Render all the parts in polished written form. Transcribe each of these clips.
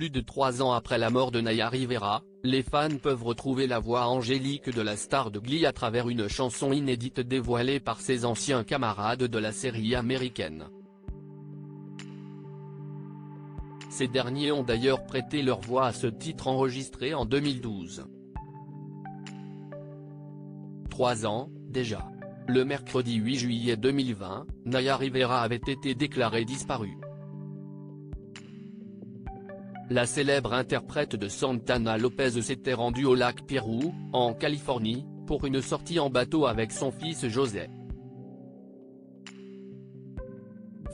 Plus de 3 ans après la mort de Naya Rivera, les fans peuvent retrouver la voix angélique de la star de Glee à travers une chanson inédite dévoilée par ses anciens camarades de la série américaine. Ces derniers ont d'ailleurs prêté leur voix à ce titre enregistré en 2012. 3 ans, déjà. Le mercredi 8 juillet 2020, Naya Rivera avait été déclarée disparue. La célèbre interprète de Santana Lopez s'était rendue au lac Piru, en Californie, pour une sortie en bateau avec son fils José.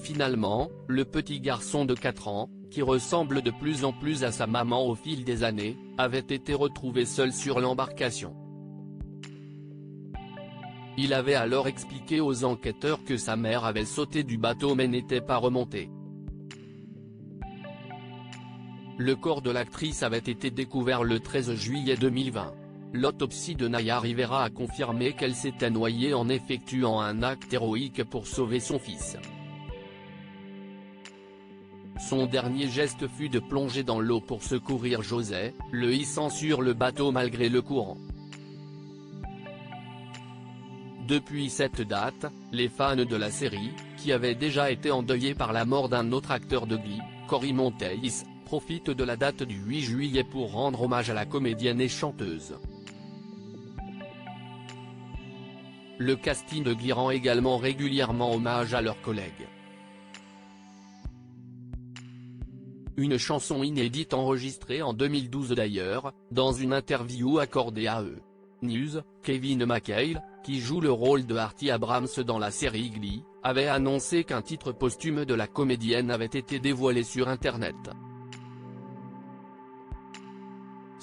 Finalement, le petit garçon de 4 ans, qui ressemble de plus en plus à sa maman au fil des années, avait été retrouvé seul sur l'embarcation. Il avait alors expliqué aux enquêteurs que sa mère avait sauté du bateau mais n'était pas remontée. Le corps de l'actrice avait été découvert le 13 juillet 2020. L'autopsie de Naya Rivera a confirmé qu'elle s'était noyée en effectuant un acte héroïque pour sauver son fils. Son dernier geste fut de plonger dans l'eau pour secourir José, le hissant sur le bateau malgré le courant. Depuis cette date, les fans de la série, qui avaient déjà été endeuillés par la mort d'un autre acteur de Glee, Cory Monteith, profitent de la date du 8 juillet pour rendre hommage à la comédienne et chanteuse. Le casting de Glee rend également régulièrement hommage à leurs collègues. Une chanson inédite enregistrée en 2012 d'ailleurs, dans une interview accordée à E! News, Kevin McHale, qui joue le rôle de Artie Abrams dans la série Glee, avait annoncé qu'un titre posthume de la comédienne avait été dévoilé sur Internet.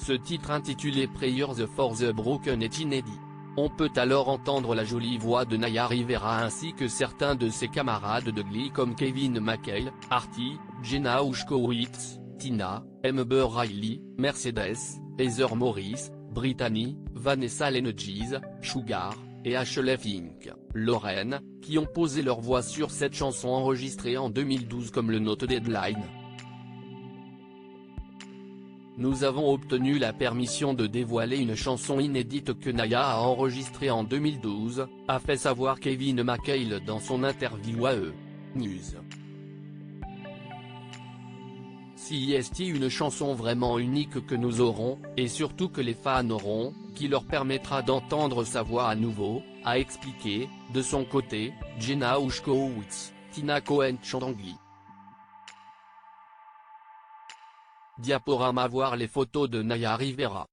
Ce titre intitulé Prayers for the Broken est inédit. On peut alors entendre la jolie voix de Naya Rivera ainsi que certains de ses camarades de Glee comme Kevin McHale, Artie, Jenna Ushkowitz, Tina, Amber Riley, Mercedes, Heather Morris, Brittany, Vanessa Lenegis, Sugar, et Ashley Fink, Lauren, qui ont posé leur voix sur cette chanson enregistrée en 2012 comme le note Deadline. Nous avons obtenu la permission de dévoiler une chanson inédite que Naya a enregistrée en 2012, a fait savoir Kevin McHale dans son interview à E! News. C'est une chanson vraiment unique que nous aurons, et surtout que les fans auront, qui leur permettra d'entendre sa voix à nouveau, a expliqué, de son côté, Jenna Ushkowitz, Tina Cohen chante en Glee. Diaporama. Voir les photos de Naya Rivera.